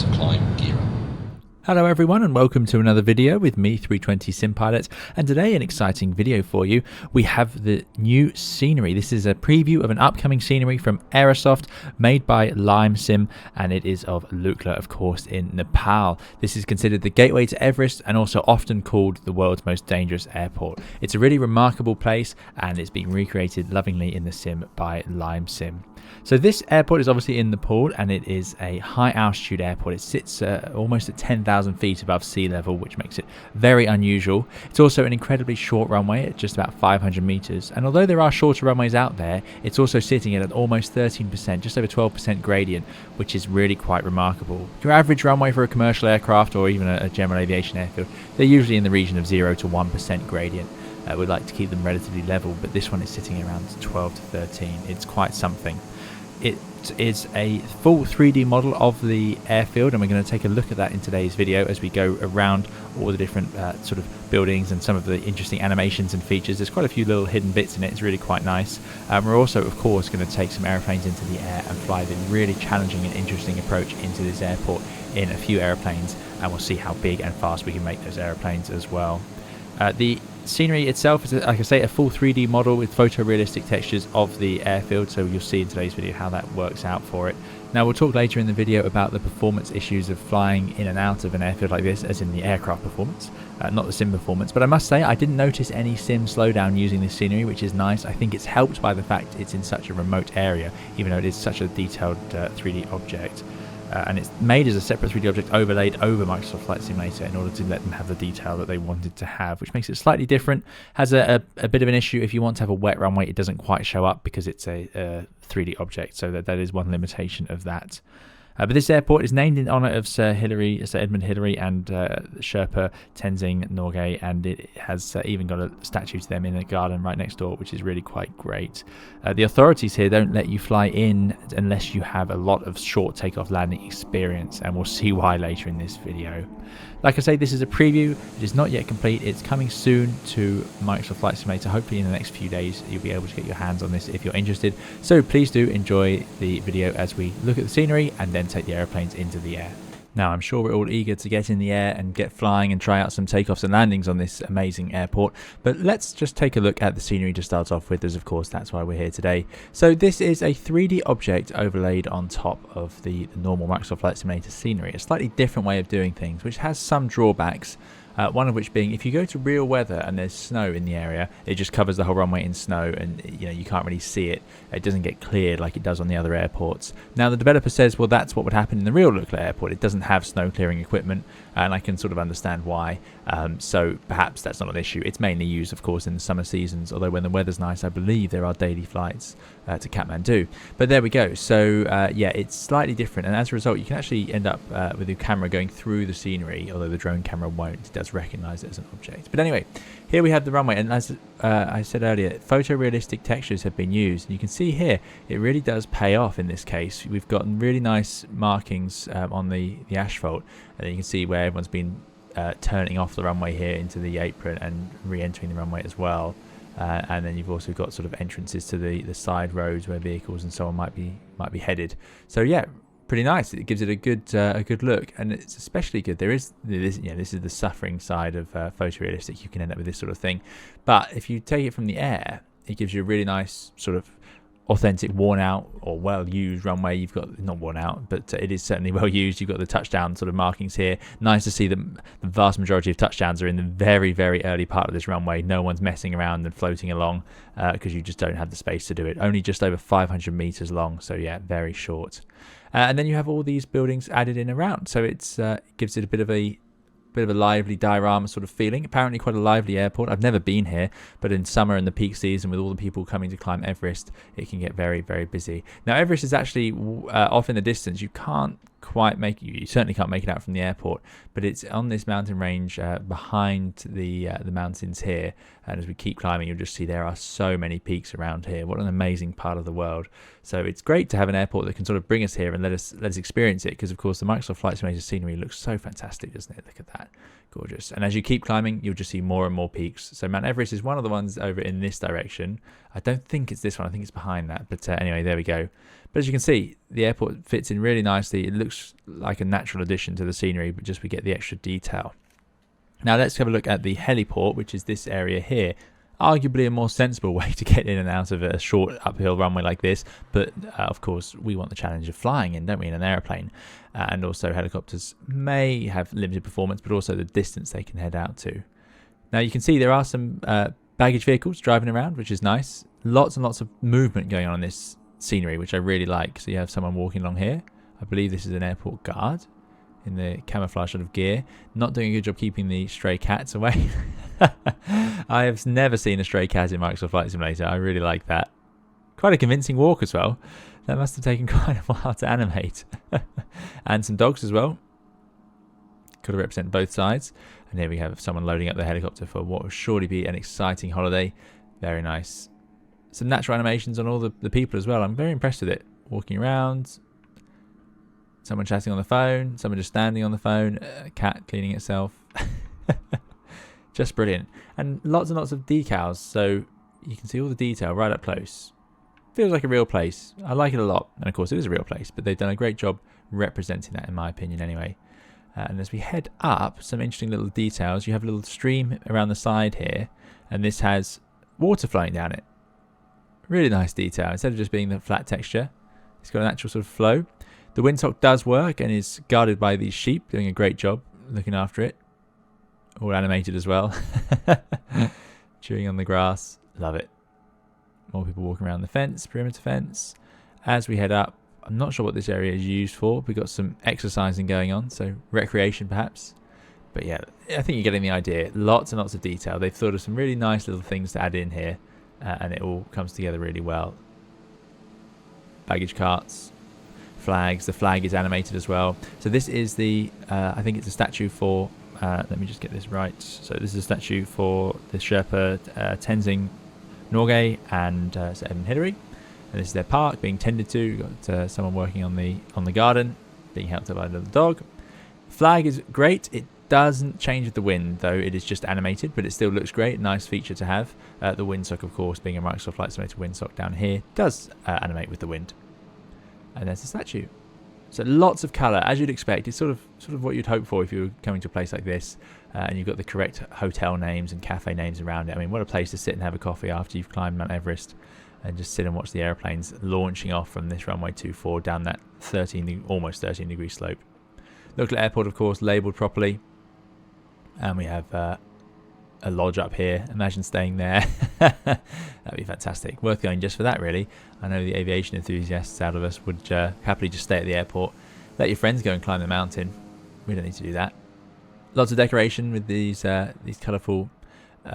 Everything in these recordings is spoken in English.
to climb gear up. Hello everyone and welcome to another video with me, 320 Sim Pilot, and today an exciting video for you. We have the new scenery. This is a preview of an upcoming scenery from Aerosoft made by LimeSim, and it is of Lukla, of course, in Nepal. This is considered the gateway to Everest and also often called the world's most dangerous airport. It's a really remarkable place and it's been recreated lovingly in the sim by LimeSim. So this airport is obviously in Nepal and it is a high altitude airport. It sits almost at 10,000 feet above sea level, which makes it very unusual. It's also an incredibly short runway at just about 500 meters. And although there are shorter runways out there, it's also sitting at almost 13%, just over 12% gradient, which is really quite remarkable. Your average runway for a commercial aircraft or even a general aviation airfield, they're usually in the region of 0 to 1% gradient. We'd like to keep them relatively level, but this one is sitting around 12 to 13. It's quite something. It is a full 3D model of the airfield, and we're going to take a look at that in today's video as we go around all the different sort of buildings and some of the interesting animations and features. There's quite a few little hidden bits in it. It's really quite nice. We're also, of course, going to take some airplanes into the air and fly the really challenging and interesting approach into this airport in a few airplanes, and we'll see how big and fast we can make those airplanes as well. The scenery itself is, like I say, a full 3D model with photorealistic textures of the airfield, so you'll see in today's video how that works out for it. Now we'll talk later in the video about the performance issues of flying in and out of an airfield like this, as in the aircraft performance, not the sim performance. But I must say I didn't notice any sim slowdown using this scenery, which is nice. I think it's helped by the fact it's in such a remote area, even though it is such a detailed 3D object. And it's made as a separate 3D object overlaid over Microsoft Flight Simulator in order to let them have the detail that they wanted to have, which makes it slightly different. Has a bit of an issue if you want to have a wet runway. It doesn't quite show up because it's a 3D object, so that is one limitation of that. But this airport is named in honour of Sir Edmund Hillary and Sherpa Tenzing Norgay, and it has even got a statue to them in a garden right next door, which is really quite great. The authorities here don't let you fly in unless you have a lot of short takeoff landing experience, and we'll see why later in this video. Like I say, this is a preview. It is not yet complete. It's coming soon to Microsoft Flight Simulator. Hopefully in the next few days you'll be able to get your hands on this if you're interested. So please do enjoy the video as we look at the scenery and then take the airplanes into the air. Now, I'm sure we're all eager to get in the air and get flying and try out some takeoffs and landings on this amazing airport, but let's just take a look at the scenery to start off with, as of course that's why we're here today. So this is a 3D object overlaid on top of the normal Microsoft Flight Simulator scenery, a slightly different way of doing things, which has some drawbacks. One of which being, if you go to real weather and there's snow in the area, it just covers the whole runway in snow, and you can't really see it. It doesn't get cleared like it does on the other airports. Now the developer says, well, that's what would happen in the real Lukla Airport. It doesn't have snow clearing equipment, and I can sort of understand why. So perhaps that's not an issue. It's mainly used, of course, in the summer seasons, although when the weather's nice, I believe there are daily flights to Kathmandu. But there we go. So yeah, it's slightly different, and as a result you can actually end up with your camera going through the scenery, although the drone camera won't. It does recognize it as an object. But anyway, here we have the runway, and as I said earlier, photorealistic textures have been used, and you can see here it really does pay off in this case. We've got really nice markings on the asphalt, and you can see where everyone's been turning off the runway here into the apron and re-entering the runway as well. And then you've also got sort of entrances to the side roads where vehicles and so on might be headed. So yeah, pretty nice. It gives it a good look, and it's especially good. This is the suffering side of photorealistic. You can end up with this sort of thing, but if you take it from the air, it gives you a really nice sort of authentic, worn out or well used runway. You've got, not worn out, but it is certainly well used. You've got the touchdown sort of markings here. Nice to see that the vast majority of touchdowns are in the very, very early part of this runway. No one's messing around and floating along because you just don't have the space to do it. Only just over 500 meters long, so yeah, very short. And then you have all these buildings added in around, so it gives it a bit of a lively diorama sort of feeling. Apparently quite a lively airport. I've never been here, but in summer and the peak season with all the people coming to climb Everest, it can get very, very busy. Now Everest is actually off in the distance. You can't quite you certainly can't make it out from the airport, but it's on this mountain range behind the mountains here, and as we keep climbing you'll just see there are so many peaks around here. What an amazing part of the world. So it's great to have an airport that can sort of bring us here and let us experience it, because of course the Microsoft Flight Simulator scenery looks so fantastic, doesn't it? Look at that, gorgeous. And as you keep climbing you'll just see more and more peaks. So Mount Everest is one of the ones over in this direction. I don't think it's this one. I think it's behind that. But anyway, there we go. But as you can see, the airport fits in really nicely. It looks like a natural addition to the scenery, but just we get the extra detail. Now let's have a look at the heliport, which is this area here. Arguably a more sensible way to get in and out of a short uphill runway like this, but of course we want the challenge of flying in, don't we, in an airplane. And also helicopters may have limited performance, but also the distance they can head out to. Now you can see there are some baggage vehicles driving around, which is nice. Lots and lots of movement going on in this scenery, which I really like. So you have someone walking along here. I believe this is an airport guard in the camouflage sort of gear, not doing a good job keeping the stray cats away. I have never seen a stray cat in Microsoft Flight Simulator. I really like that. Quite a convincing walk as well. That must have taken quite a while to animate. And some dogs as well. Could represent both sides. And here we have someone loading up the helicopter for what will surely be an exciting holiday. Very nice. Some natural animations on all the people as well. I'm very impressed with it. Walking around. Someone chatting on the phone. Someone just standing on the phone. A cat cleaning itself. Just brilliant. And lots and lots of decals. So you can see all the detail right up close. Feels like a real place. I like it a lot. And of course it is a real place. But they've done a great job representing that in my opinion anyway. And as we head up, some interesting little details. You have a little stream around the side here. And this has water flowing down it. Really nice detail. Instead of just being the flat texture, it's got an actual sort of flow. The windsock does work and is guarded by these sheep, doing a great job looking after it. All animated as well. Chewing on the grass. Love it. More people walking around the fence, perimeter fence. As we head up, I'm not sure what this area is used for. We've got some exercising going on, so recreation perhaps. But yeah, I think you're getting the idea. Lots and lots of detail. They've thought of some really nice little things to add in here. And it all comes together really well. Baggage carts. Flags. The flag is animated as well. So this is the, I think it's a statue for, let me just get this right. So this is a statue for the Sherpa Tenzing Norgay and Sir Edmund Hillary. And this is their park being tended to. You've got someone working on the garden, being helped out by a little dog. Flag is great. It doesn't change with the wind, though. It is just animated, but it still looks great. Nice feature to have. The windsock, of course, being a Microsoft Flight Simulator windsock down here, does animate with the wind. And there's the statue. So lots of colour, as you'd expect. It's sort of what you'd hope for if you were coming to a place like this. And you've got the correct hotel names and cafe names around it. I mean, what a place to sit and have a coffee after you've climbed Mount Everest and just sit and watch the airplanes launching off from this runway 24 down that almost 13 degree slope. Lukla Airport, of course, labelled properly. And we have a lodge up here. Imagine staying there. That'd be fantastic. Worth going just for that, really. I know the aviation enthusiasts out of us would happily just stay at the airport. Let your friends go and climb the mountain. We don't need to do that. Lots of decoration with these colourful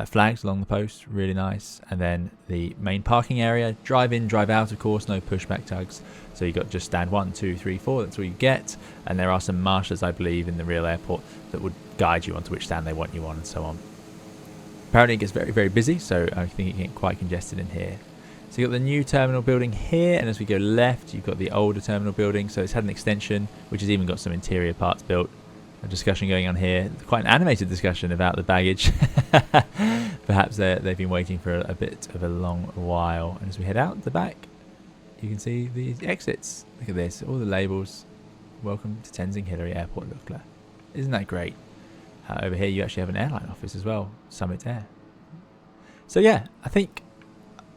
flags along the post. Really nice. And then the main parking area. Drive in, drive out, of course. No pushback tugs. So you've got just stand 1, 2, 3, 4. That's all you get. And there are some marshals, I believe, in the real airport that would guide you onto which stand they want you on and so on. Apparently it gets very, very busy, so I think it can get quite congested in here. So you've got the new terminal building here, and as we go left, you've got the older terminal building. So it's had an extension, which has even got some interior parts built. A discussion going on here, quite an animated discussion about the baggage. Perhaps they've been waiting for a bit of a long while. And as we head out the back, you can see the exits. Look at this, all the labels. Welcome to Tenzing Hillary Airport, Lukla. Isn't that great? Over here you actually have an airline office as well, Summit Air. So yeah, I think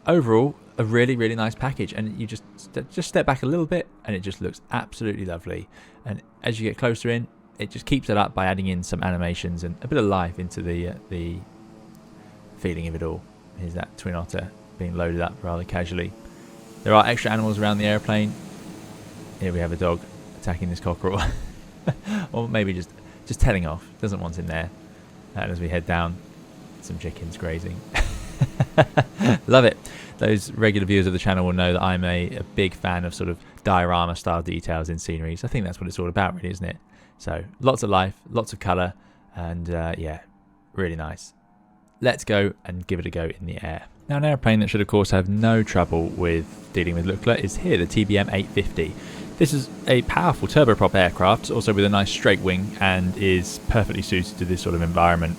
overall a really, really nice package, and you just step back a little bit and it just looks absolutely lovely. And as you get closer in, it just keeps it up by adding in some animations and a bit of life into the feeling of it all. Here's that twin otter being loaded up rather casually. There are extra animals around the airplane. Here we have a dog attacking this cockerel. Or maybe just telling off. Doesn't want him there. And as we head down, some chickens grazing. Love it. Those regular viewers of the channel will know that I'm a big fan of sort of diorama style details in sceneries. I think that's what it's all about, really, isn't it? So lots of life, lots of colour, and yeah, really nice. Let's go and give it a go in the air. Now, an airplane that should of course have no trouble with dealing with Lukla is here, the TBM 850. This is a powerful turboprop aircraft, also with a nice straight wing, and is perfectly suited to this sort of environment.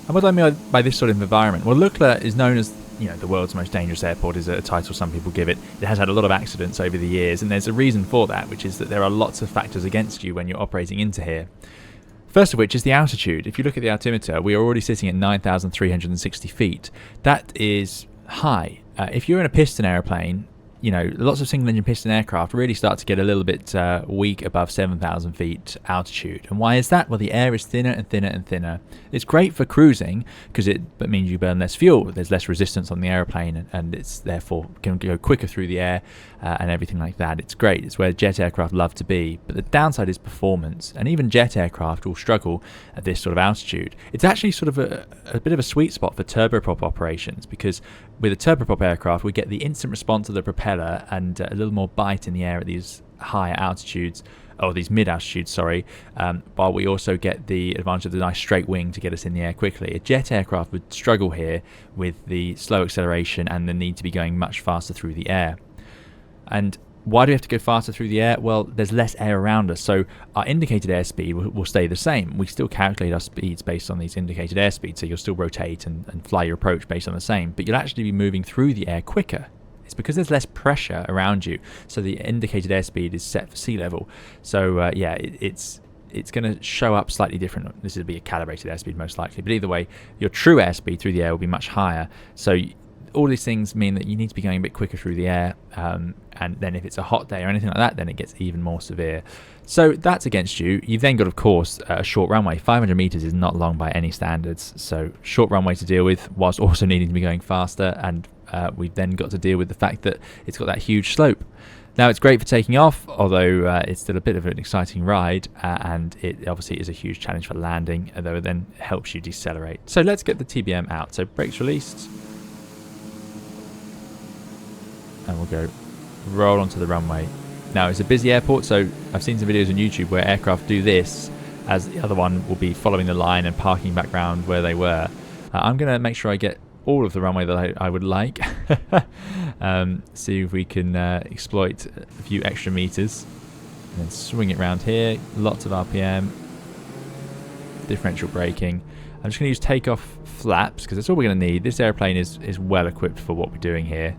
And what do I mean by this sort of environment? Well, Lukla is known as the world's most dangerous airport is a title some people give it. It has had a lot of accidents over the years, and there's a reason for that, which is that there are lots of factors against you when you're operating into here. First of which is the altitude. If you look at the altimeter, we are already sitting at 9,360 feet. That is high. If you're in a piston aeroplane, lots of single-engine piston aircraft really start to get a little bit weak above 7,000 feet altitude. And why is that? Well, the air is thinner and thinner and thinner. It's great for cruising because it means you burn less fuel. There's less resistance on the aeroplane, and it's therefore can go quicker through the air and everything like that. It's great. It's where jet aircraft love to be. But the downside is performance, and even jet aircraft will struggle at this sort of altitude. It's actually sort of a bit of a sweet spot for turboprop operations, because with a turboprop aircraft, we get the instant response of the propeller and a little more bite in the air at these higher altitudes, or these mid-altitudes, sorry, while we also get the advantage of the nice straight wing to get us in the air quickly. A jet aircraft would struggle here with the slow acceleration and the need to be going much faster through the air. And why do we have to go faster through the air? Well, there's less air around us, so our indicated airspeed will stay the same. We still calculate our speeds based on these indicated airspeeds, so you'll still rotate and fly your approach based on the same, but you'll actually be moving through the air quicker. It's because there's less pressure around you, so the indicated airspeed is set for sea level. So it's going to show up slightly different. This would be a calibrated airspeed most likely, but either way, your true airspeed through the air will be much higher. So all these things mean that you need to be going a bit quicker through the air, and then if it's a hot day or anything like that, then it gets even more severe. So that's against you. You've then got, of course, a short runway. 500 meters is not long by any standards, so short runway to deal with, whilst also needing to be going faster, and we've then got to deal with the fact that it's got that huge slope. Now, it's great for taking off, although it's still a bit of an exciting ride, and it obviously is a huge challenge for landing, although it then helps you decelerate. So let's get the TBM out. So brakes released, and we'll go roll onto the runway. Now, it's a busy airport, so I've seen some videos on YouTube where aircraft do this, as the other one will be following the line and parking back round where they were. I'm going to make sure I get all of the runway that I would like. See if we can exploit a few extra meters, and then swing it around here. Lots of RPM, differential braking. I'm just going to use takeoff flaps because that's all we're going to need. This airplane is well equipped for what we're doing here.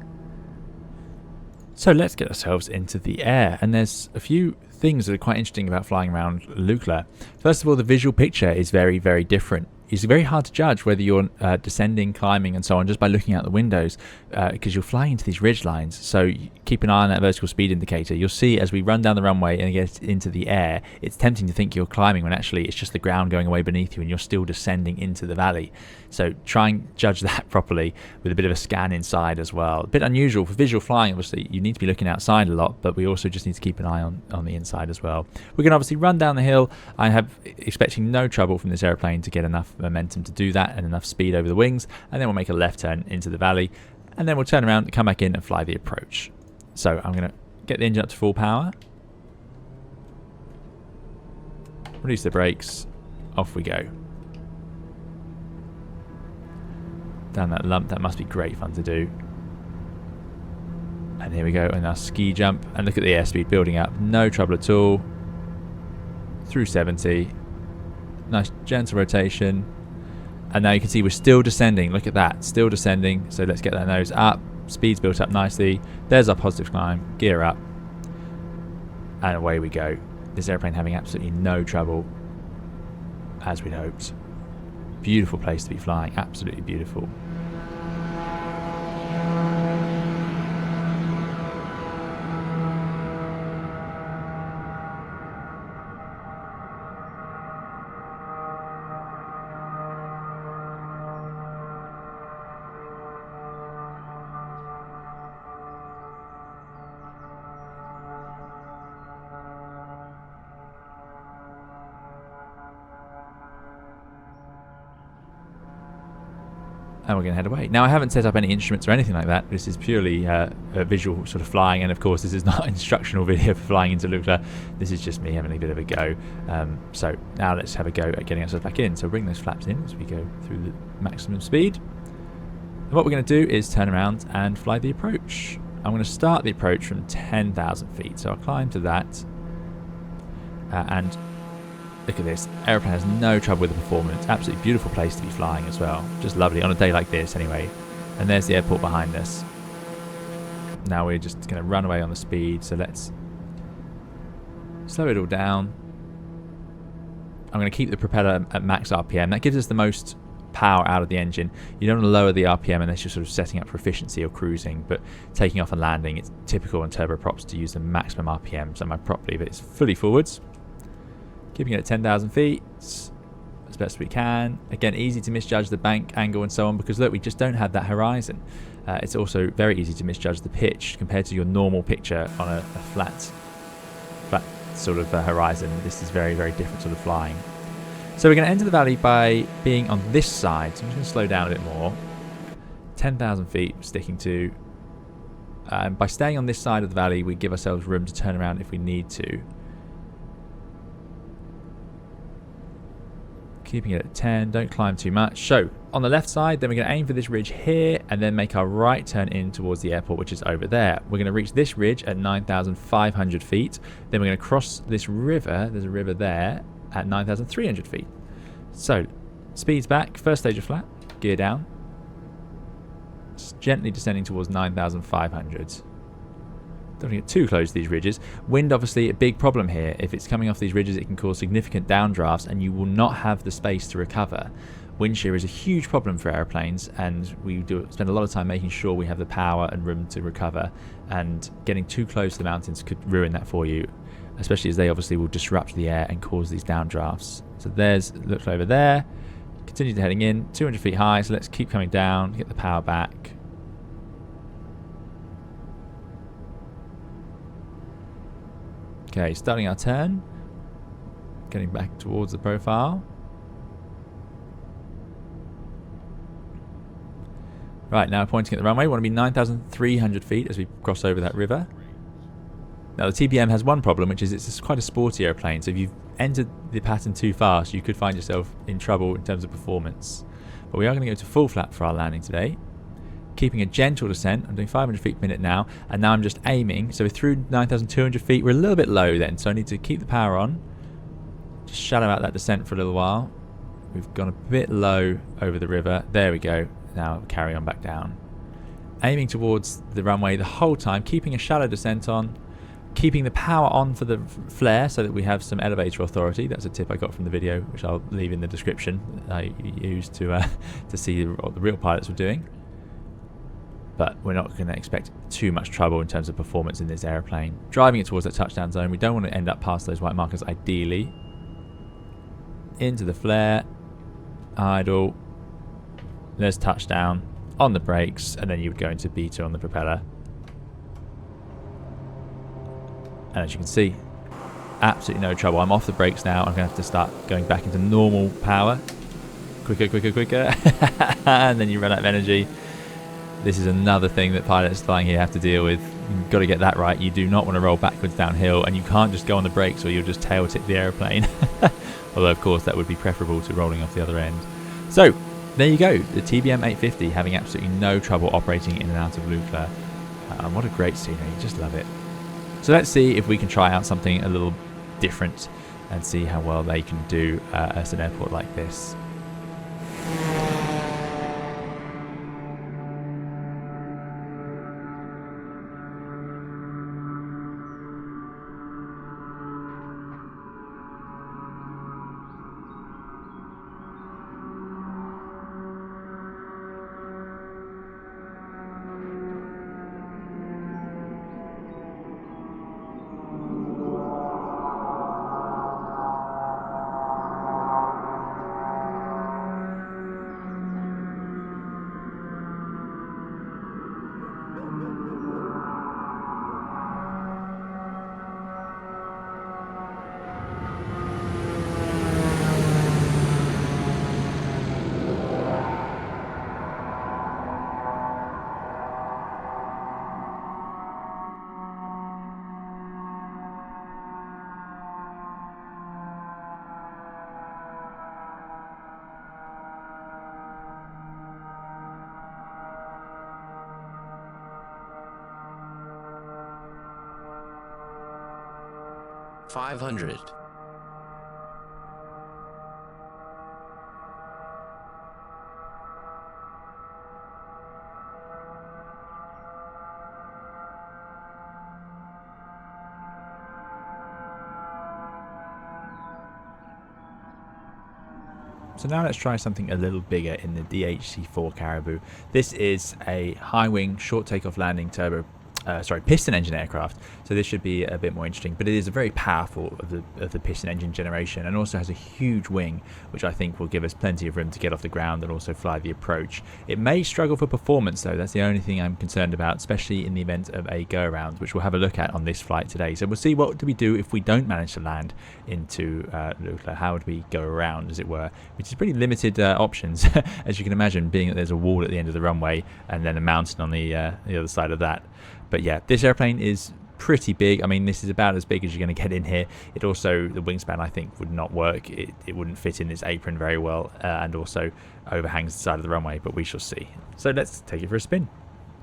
So let's get ourselves into the air, and there's a few things that are quite interesting about flying around Lukla. First of all, the visual picture is very, very different. It's very hard to judge whether you're descending, climbing and so on just by looking out the windows, because you're flying into these ridge lines. So keep an eye on that vertical speed indicator. You'll see as we run down the runway and get into the air, it's tempting to think you're climbing when actually it's just the ground going away beneath you and you're still descending into the valley. So try and judge that properly with a bit of a scan inside as well. A bit unusual for visual flying, obviously. You need to be looking outside a lot, but we also just need to keep an eye on the inside as well. We're going to obviously run down the hill. I have expecting no trouble from this airplane to get enough momentum to do that and enough speed over the wings, and then we'll make a left turn into the valley, and then we'll turn around, come back in and fly the approach. So I'm going to get the engine up to full power, release the brakes, off we go. Down that lump, that must be great fun to do. And here we go, and our ski jump, and look at the airspeed building up, no trouble at all. Through 70, nice gentle rotation, and now you can see we're still descending. Look at that, still descending. So let's get that nose up, speed's built up nicely. There's our positive climb, gear up, and away we go. This airplane having absolutely no trouble, as we'd hoped. Beautiful place to be flying, absolutely beautiful. And we're going to head away. Now, I haven't set up any instruments or anything like that. This is purely a visual sort of flying, and of course this is not an instructional video for flying into Lukla. This is just me having a bit of a go. So now let's have a go at getting ourselves back in. So bring those flaps in as we go through the maximum speed. And what we're going to do is turn around and fly the approach. I'm going to start the approach from 10,000 feet. So I'll climb to that, and look at this. Aeroplane has no trouble with the performance. Absolutely beautiful place to be flying as well. Just lovely on a day like this anyway. And there's the airport behind us. Now we're just going to run away on the speed, so let's slow it all down. I'm going to keep the propeller at max RPM. That gives us the most power out of the engine. You don't want to lower the RPM unless you're sort of setting up for efficiency or cruising, but taking off and landing, it's typical on turboprops to use the maximum RPM semi-properly, but it's fully forwards. Keeping it at 10,000 feet as best we can. Again, easy to misjudge the bank angle and so on, because look, we just don't have that horizon. It's also very easy to misjudge the pitch compared to your normal picture on a flat sort of horizon. This is very, very different sort of flying. So we're going to enter the valley by being on this side. So I'm just going to slow down a bit more. 10,000 feet sticking to. By staying on this side of the valley, we give ourselves room to turn around if we need to. Keeping it at 10, don't climb too much. So on the left side, then we're going to aim for this ridge here and then make our right turn in towards the airport, which is over there. We're going to reach this ridge at 9,500 feet. Then we're going to cross this river. There's a river there at 9,300 feet. So speeds back, first stage of flat, gear down. It's gently descending towards 9,500. Don't get too close to these ridges. Wind, obviously, a big problem here. If it's coming off these ridges, it can cause significant downdrafts and you will not have the space to recover. Wind shear is a huge problem for airplanes, and we do spend a lot of time making sure we have the power and room to recover, and getting too close to the mountains could ruin that for you, especially as they obviously will disrupt the air and cause these downdrafts. So there's Lukla over there. Continue to heading in, 200 feet high, so let's keep coming down, get the power back. Okay, starting our turn, getting back towards the profile. Right, now pointing at the runway, we want to be 9,300 feet as we cross over that river. Now the TBM has one problem, which is it's quite a sporty airplane, so if you've entered the pattern too fast, you could find yourself in trouble in terms of performance. But we are going to go to full flat for our landing today. Keeping a gentle descent. I'm doing 500 feet per minute now, and now I'm just aiming. So we're through 9,200 feet. We're a little bit low then, so I need to keep the power on. Just shadow out that descent for a little while. We've gone a bit low over the river. There we go. Now carry on back down. Aiming towards the runway the whole time, keeping a shallow descent on, keeping the power on for the flare so that we have some elevator authority. That's a tip I got from the video, which I'll leave in the description, that I used to see what the real pilots were doing. But we're not going to expect too much trouble in terms of performance in this airplane. Driving it towards that touchdown zone. We don't want to end up past those white markers ideally. Into the flare. Idle. There's touchdown. On the brakes. And then you would go into beta on the propeller. And as you can see, absolutely no trouble. I'm off the brakes now. I'm going to have to start going back into normal power. Quicker, quicker, quicker. And then you run out of energy. This is another thing that pilots flying here have to deal with. You've got to get that right. You do not want to roll backwards downhill, and you can't just go on the brakes or you'll just tail tip the airplane. Although, of course, that would be preferable to rolling off the other end. So, there you go. The TBM 850 having absolutely no trouble operating in and out of Lukla. What a great scenery. Just love it. So let's see if we can try out something a little different and see how well they can do at an airport like this. $500. So now let's try something a little bigger in the DHC4 Caribou. This is a high-wing, short takeoff landing piston engine aircraft. So this should be a bit more interesting, but it is a very powerful of the piston engine generation, and also has a huge wing, which I think will give us plenty of room to get off the ground and also fly the approach. It may struggle for performance though. That's the only thing I'm concerned about, especially in the event of a go-around, which we'll have a look at on this flight today. So we'll see what do we do if we don't manage to land into Lukla. How would we go around, as it were, which is pretty limited options, as you can imagine, being that there's a wall at the end of the runway and then a mountain on the other side of that. But yeah, this airplane is pretty big. I mean, this is about as big as you're going to get in here. It also, the wingspan I think would not work. It wouldn't fit in this apron very well, and also overhangs the side of the runway, but we shall see. So let's take it for a spin.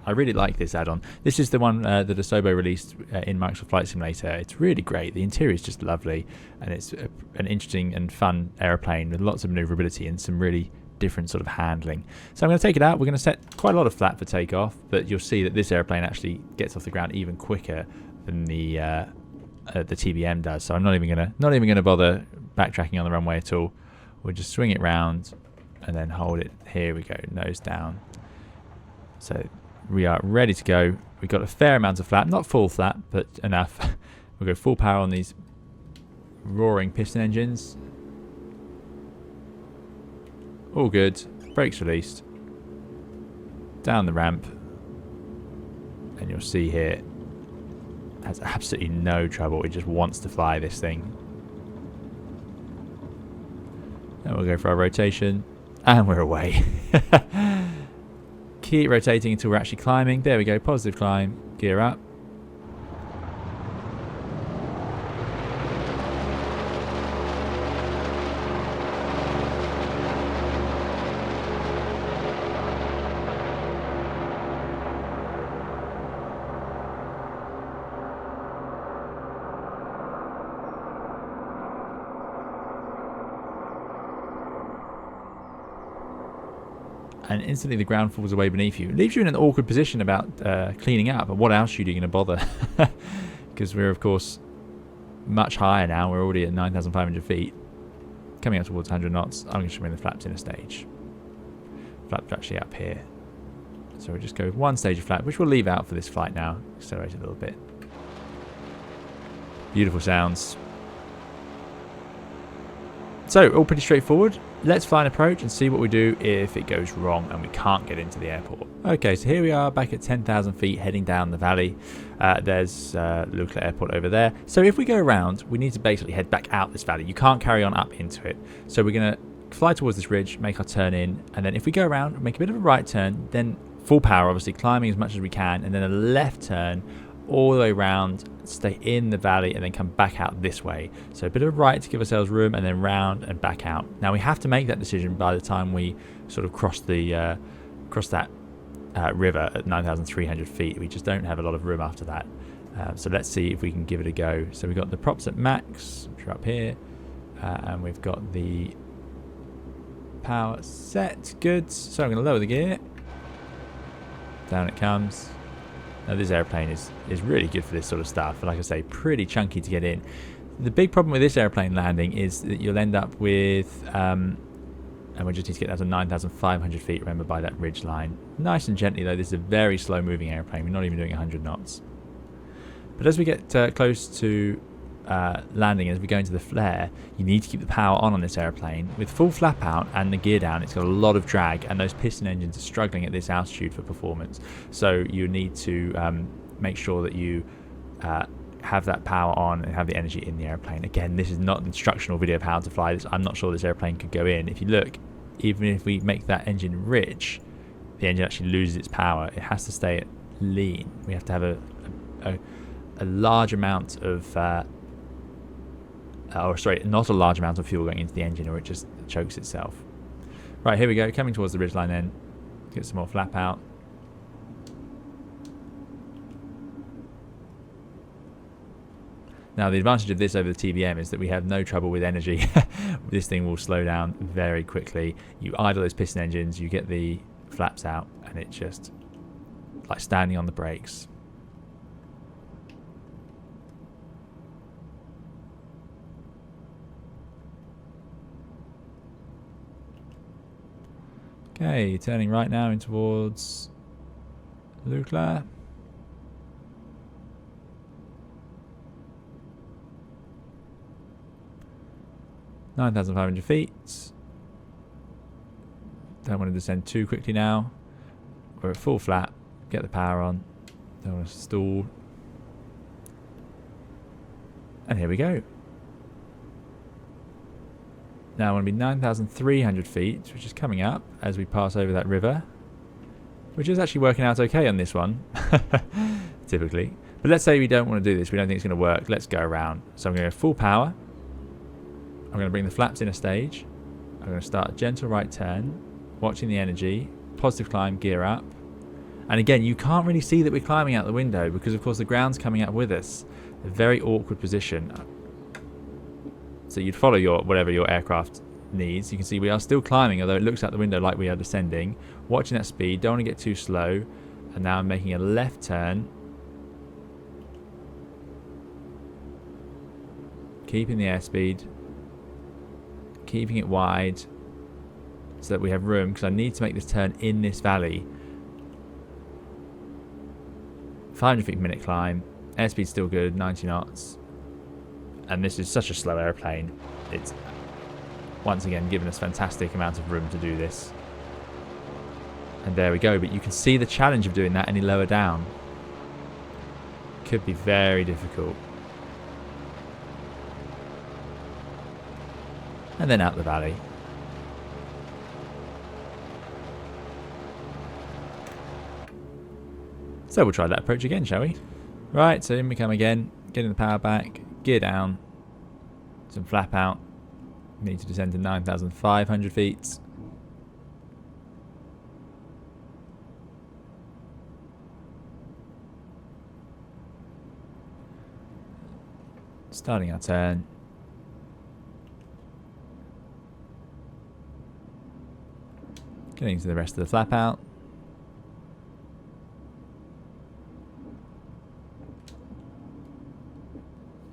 I really like this add-on. This is the one that Asobo released in Microsoft Flight Simulator. It's really great. The interior is just lovely, and it's an interesting and fun airplane with lots of maneuverability and some really different sort of handling. So I'm going to take it out. We're going to set quite a lot of flat for takeoff, but you'll see that this airplane actually gets off the ground even quicker than the TBM does. So I'm not even going to bother backtracking on the runway at all. We'll just swing it round and then hold it. Here we go, nose down. So we are ready to go. We've got a fair amount of flat, not full flat, but enough. We'll go full power on these roaring piston engines. All good. Brakes released. Down the ramp. And you'll see here, has absolutely no trouble. It just wants to fly this thing. And we'll go for our rotation. And we're away. Keep rotating until we're actually climbing. There we go. Positive climb. Gear up. And instantly the ground falls away beneath you. It leaves you in an awkward position about cleaning up. But what else are you going to bother? Because we're, of course, much higher now. We're already at 9,500 feet. Coming up towards 100 knots. I'm going to bring the flaps in a stage. Flaps are actually up here. So we'll just go with one stage of flap, which we'll leave out for this flight now. Accelerate a little bit. Beautiful sounds. So, all pretty straightforward. Let's fly an approach and see what we do if it goes wrong and we can't get into the airport. Okay, so here we are back at 10,000 feet heading down the valley. There's Lukla Airport over there. So if we go around, we need to basically head back out this valley. You can't carry on up into it. So we're going to fly towards this ridge, make our turn in, and then if we go around, make a bit of a right turn, then full power, obviously, climbing as much as we can, and then a left turn all the way around, stay in the valley, and then come back out this way. So a bit of a right to give ourselves room, and then round and back out. Now we have to make that decision by the time we sort of cross that river at 9,300 feet. We just don't have a lot of room after that. So let's see if we can give it a go. So we've got the props at max, which are up here, and we've got the power set. Good. So I'm going to lower the gear. Down it comes. Now this airplane is really good for this sort of stuff. Like I say, pretty chunky to get in. The big problem with this airplane landing is that you'll end up with, and we just need to get down to 9,500 feet, remember, by that ridge line. Nice and gently though. This is a very slow moving airplane. We're not even doing 100 knots. But as we get close to landing, as we go into the flare, you need to keep the power on this airplane. With full flap out and the gear down, it's got a lot of drag, and those piston engines are struggling at this altitude for performance. So you need to make sure that you have that power on and have the energy in the airplane. Again, this is not an instructional video of how to fly this. I'm not sure this airplane could go in. If you look, even if we make that engine rich, the engine actually loses its power. It has to stay at lean. We have to have a large amount of not a large amount of fuel going into the engine, or it just chokes itself. Right, here we go, coming towards the ridgeline then. Get some more flap out. Now the advantage of this over the TBM is that we have no trouble with energy. This thing will slow down very quickly. You idle those piston engines, you get the flaps out, and it just, like standing on the brakes. Okay, turning right now in towards Lukla. $9,500 feet. Don't want to descend too quickly now. We're at full flap. Get the power on. Don't want to stall. And here we go. Now I want to be 9,300 feet, which is coming up as we pass over that river, which is actually working out okay on this one, typically. But let's say we don't want to do this. We don't think it's going to work. Let's go around. So I'm going to go full power. I'm going to bring the flaps in a stage. I'm going to start a gentle right turn, watching the energy, positive climb, gear up. And again, you can't really see that we're climbing out the window because, of course, the ground's coming up with us. A very awkward position. So you'd follow whatever your aircraft needs. You can see we are still climbing, although it looks out the window like we are descending. Watching that speed, don't want to get too slow. And now I'm making a left turn. Keeping the airspeed. Keeping it wide so that we have room, because I need to make this turn in this valley. 500 feet per minute climb. Airspeed's still good, 90 knots. And this is such a slow airplane. It's once again given us fantastic amount of room to do this. And there we go. But you can see the challenge of doing that any lower down. Could be very difficult. And then out the valley. So we'll try that approach again, shall we? Right, so in we come again. Getting the power back. Gear down. Some flap out. Need to descend to 9,500 feet. Starting our turn. Getting to the rest of the flap out.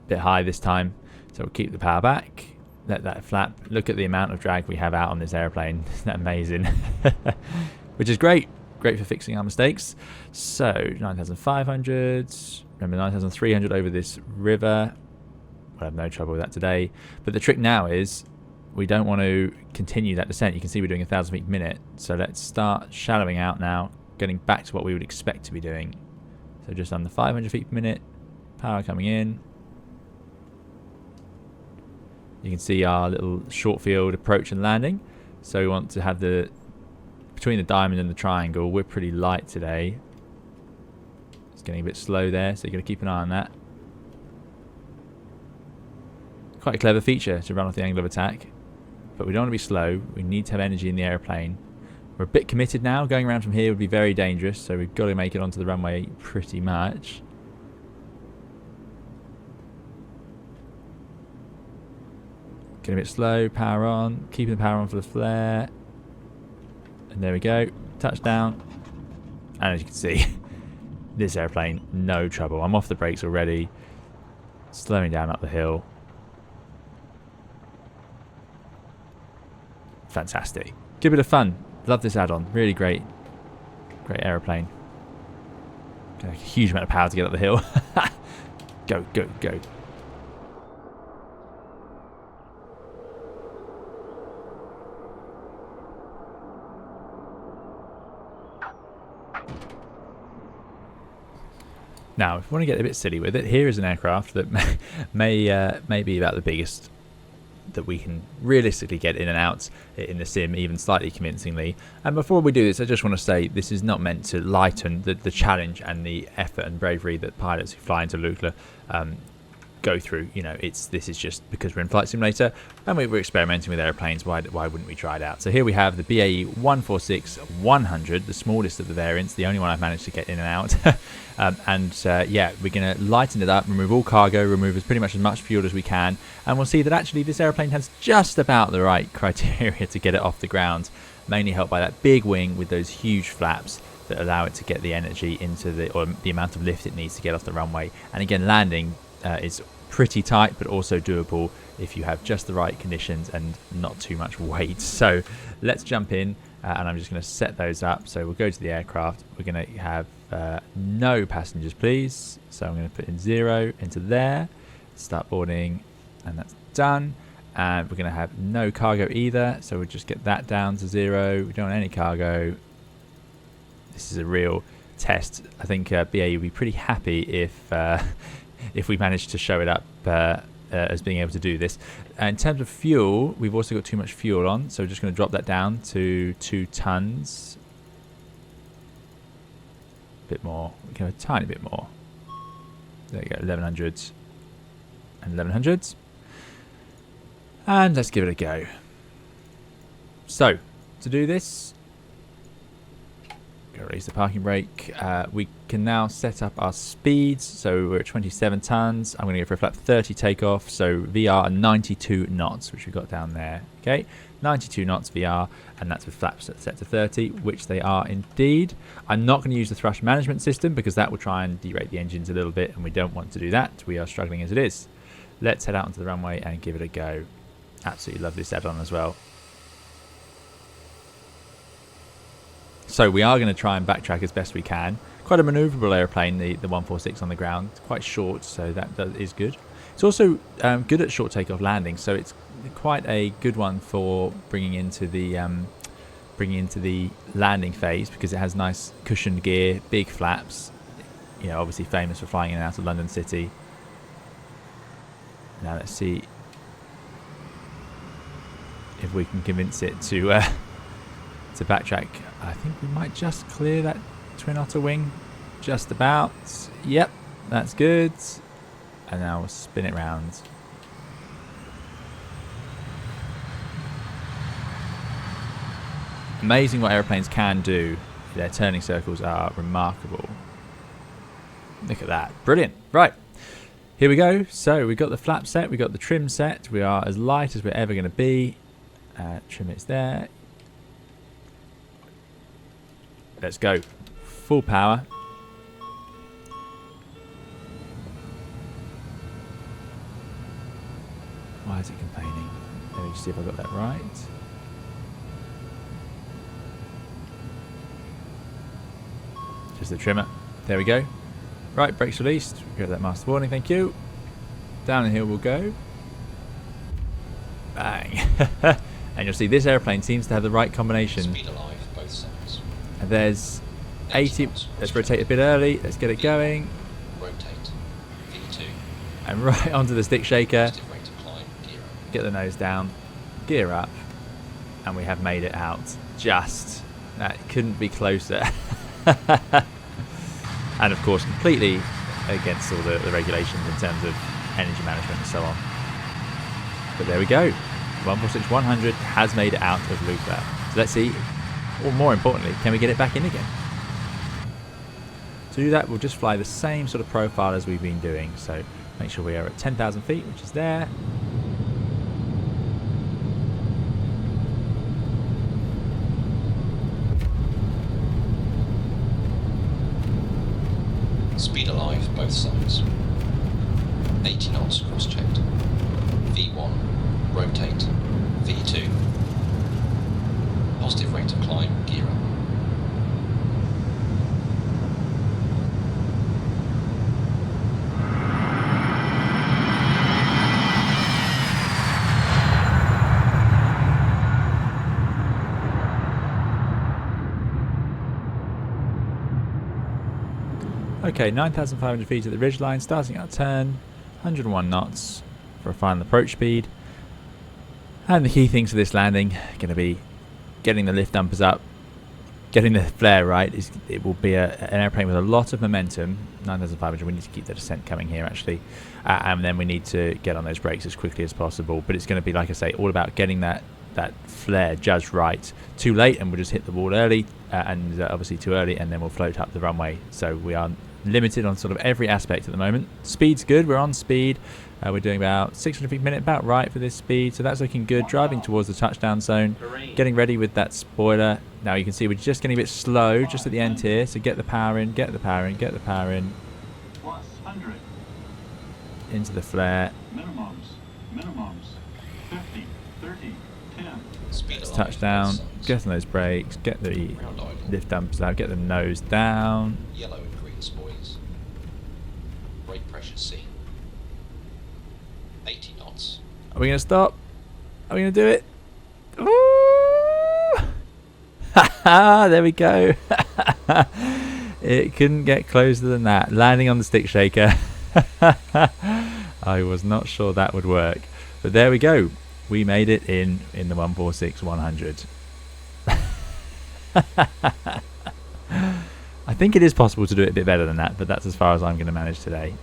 Bit high this time, so we'll keep the power back. Let that flap. Look at the amount of drag we have out on this airplane. Isn't that amazing? Which is great. Great for fixing our mistakes. So 9,500. Remember 9,300 over this river. We'll have no trouble with that today. But the trick now is we don't want to continue that descent. You can see we're doing 1,000 feet per minute. So let's start shallowing out now, getting back to what we would expect to be doing. So just under 500 feet per minute. Power coming in. You can see our little short field approach and landing. So we want to have the, between the diamond and the triangle, we're pretty light today. It's getting a bit slow there, so you've got to keep an eye on that. Quite a clever feature to run off the angle of attack. But we don't want to be slow. We need to have energy in the airplane. We're a bit committed now. Going around from here would be very dangerous, so we've got to make it onto the runway pretty much. Getting a bit slow, power on, keeping the power on for the flare. And there we go, touchdown. And as you can see, this airplane, no trouble. I'm off the brakes already, slowing down up the hill. Fantastic. Good bit of fun. Love this add-on, really great. Great airplane. Got a huge amount of power to get up the hill. Go, go, go. Now, if we want to get a bit silly with it, here is an aircraft that may be about the biggest that we can realistically get in and out in the sim, even slightly convincingly. And before we do this, I just want to say this is not meant to lighten the challenge and the effort and bravery that pilots who fly into Lukla go through. You know, this is just because we're in Flight Simulator and we're experimenting with airplanes. Why wouldn't we try it out? So here we have the BAE 146-100, the smallest of the variants, the only one I've managed to get in and out. Yeah, we're going to lighten it up, remove all cargo, remove pretty much as much fuel as we can, and we'll see that actually this airplane has just about the right criteria to get it off the ground, mainly helped by that big wing with those huge flaps that allow it to get the energy into the amount of lift it needs to get off the runway. And again, landing is pretty tight, but also doable if you have just the right conditions and not too much weight. So let's jump in and I'm just going to set those up. So we'll go to the aircraft. We're going to have no passengers, please. So I'm going to put in 0 into there, start boarding, and that's done. And we're going to have no cargo either, so we'll just get that down to 0. We don't want any cargo. This is a real test. I think BA will be pretty happy if we manage to show it up as being able to do this. In terms of fuel, we've also got too much fuel on, so we're just going to drop that down to 2 tons. A bit more. We can have a tiny bit more. There you go, 1100s and 1100s. And let's give it a go. So, to do this, go release the parking brake. We can now set up our speeds. So we're at 27 tons. I'm going to go for a flap 30 takeoff. So VR 92 knots, which we've got down there. Okay, 92 knots VR, and that's with flaps set to 30, which they are indeed. I'm not going to use the thrust management system because that will try and derate the engines a little bit, and we don't want to do that. We are struggling as it is. Let's head out onto the runway and give it a go. Absolutely love this add-on as well. So we are going to try and backtrack as best we can. Quite a manoeuvrable airplane, the 146 on the ground. It's quite short, so that is good. It's also good at short takeoff landing, so it's quite a good one for bringing into the landing phase because it has nice cushioned gear, big flaps. You know, obviously famous for flying in and out of London City. Now let's see if we can convince it to backtrack. I think we might just clear that twin otter wing, just about. Yep, that's good. And now we'll spin it round. Amazing what airplanes can do. Their turning circles are remarkable. Look at that, brilliant. Right, here we go. So we've got the flap set, we've got the trim set. We are as light as we're ever going to be. Trim it's there. Let's go. Full power. Why is it complaining? Let me just see if I got that right. Just the trimmer. There we go. Right, brakes released. Go to that master warning, thank you. Down the hill we'll go. Bang. And you'll see this airplane seems to have the right combination. Speed alive, both sides. And there's 80. Let's rotate a bit early. Let's get it going. Rotate. V2. And right onto the stick shaker. Positive rate of climb. Gear up. Get the nose down. Gear up. And we have made it out. Just. That couldn't be closer. And of course completely against all the regulations in terms of energy management and so on. But there we go. 146-100 has made it out of Lukla. So let's see, or more importantly, can we get it back in again? To do that, we'll just fly the same sort of profile as we've been doing. So make sure we are at 10,000 feet, which is there. Speed alive, both sides. 80 knots cross-checked. V1. Rotate. V2. Positive rate of climb. Gear up. Okay, 9,500 feet at the ridgeline, starting our turn, 101 knots for a final approach speed. And the key things for this landing are going to be getting the lift dampers up, getting the flare right. It will be an airplane with a lot of momentum. 9,500, we need to keep the descent coming here actually. And then we need to get on those brakes as quickly as possible. But it's going to be, like I say, all about getting that flare judged right. Too late and we'll just hit the wall early, and obviously too early, and then we'll float up the runway. So we are limited on sort of every aspect at the moment. Speed's good, we're on speed. We're doing about 600 feet per minute, about right for this speed, so that's looking good. Driving towards the touchdown zone, getting ready with that spoiler. Now you can see we're just getting a bit slow just at the end here, so get the power in, get the power in, get the power in. Plus 100. Into the flare. Minimums. 50, 30, 10. Speed Let's alive, touch down, both sides. get on those brakes, get the Ground idle. lift dampers out, get the nose down. Yellow and green spoilers. Brake pressure seen. 80 knots. Are we going to stop? Are we going to do it? Ooh! Ha! There we go. It couldn't get closer than that. Landing on the stick shaker. I was not sure that would work. But there we go. We made it in the 146-100. I think it is possible to do it a bit better than that, but that's as far as I'm going to manage today.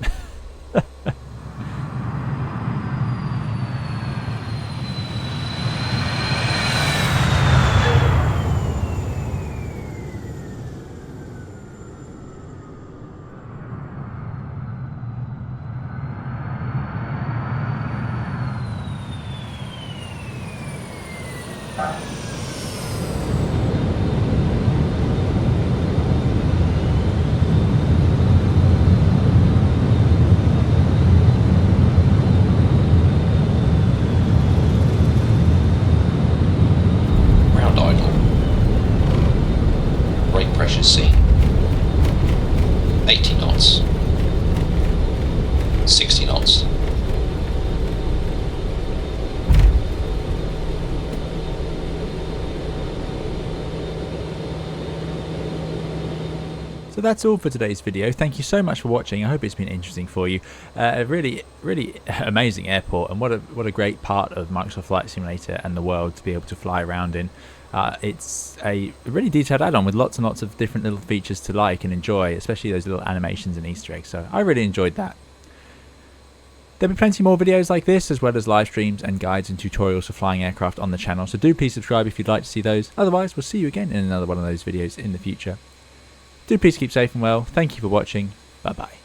Ground idle. Brake pressure seen. 80 knots. 60 knots. So that's all for today's video. Thank you so much for watching. I hope it's been interesting for you. A really amazing airport, and what a great part of Microsoft Flight Simulator and the world to be able to fly around in. It's a really detailed add-on with lots and lots of different little features to like and enjoy, especially those little animations and Easter eggs. So I really enjoyed that. There'll be plenty more videos like this, as well as live streams and guides and tutorials for flying aircraft on the channel. So do please subscribe if you'd like to see those. Otherwise, we'll see you again in another one of those videos in the future. Do please keep safe and well. Thank you for watching. Bye bye.